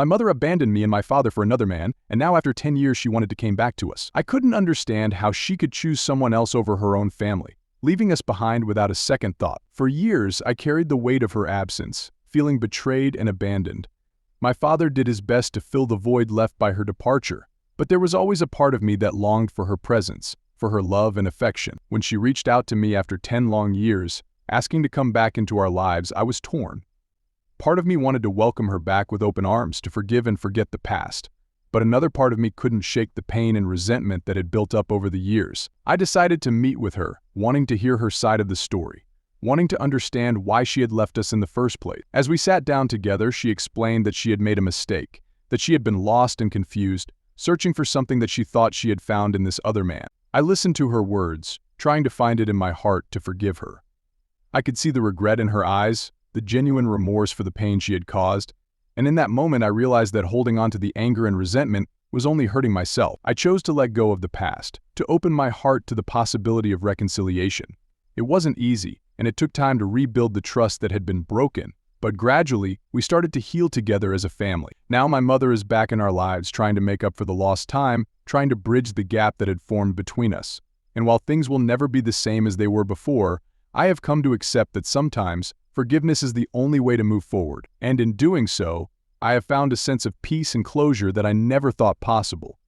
My mother abandoned me and my father for another man, and now after 10 years she wanted to come back to us. I couldn't understand how she could choose someone else over her own family, leaving us behind without a second thought. For years, I carried the weight of her absence, feeling betrayed and abandoned. My father did his best to fill the void left by her departure, but there was always a part of me that longed for her presence, for her love and affection. When she reached out to me after 10 long years, asking to come back into our lives, I was torn. Part of me wanted to welcome her back with open arms, to forgive and forget the past. But another part of me couldn't shake the pain and resentment that had built up over the years. I decided to meet with her, wanting to hear her side of the story, wanting to understand why she had left us in the first place. As we sat down together, she explained that she had made a mistake, that she had been lost and confused, searching for something that she thought she had found in this other man. I listened to her words, trying to find it in my heart to forgive her. I could see the regret in her eyes, the genuine remorse for the pain she had caused, and in that moment I realized that holding on to the anger and resentment was only hurting myself. I chose to let go of the past, to open my heart to the possibility of reconciliation. It wasn't easy, and it took time to rebuild the trust that had been broken, but gradually, we started to heal together as a family. Now my mother is back in our lives, trying to make up for the lost time, trying to bridge the gap that had formed between us. And while things will never be the same as they were before, I have come to accept that sometimes forgiveness is the only way to move forward, and in doing so, I have found a sense of peace and closure that I never thought possible.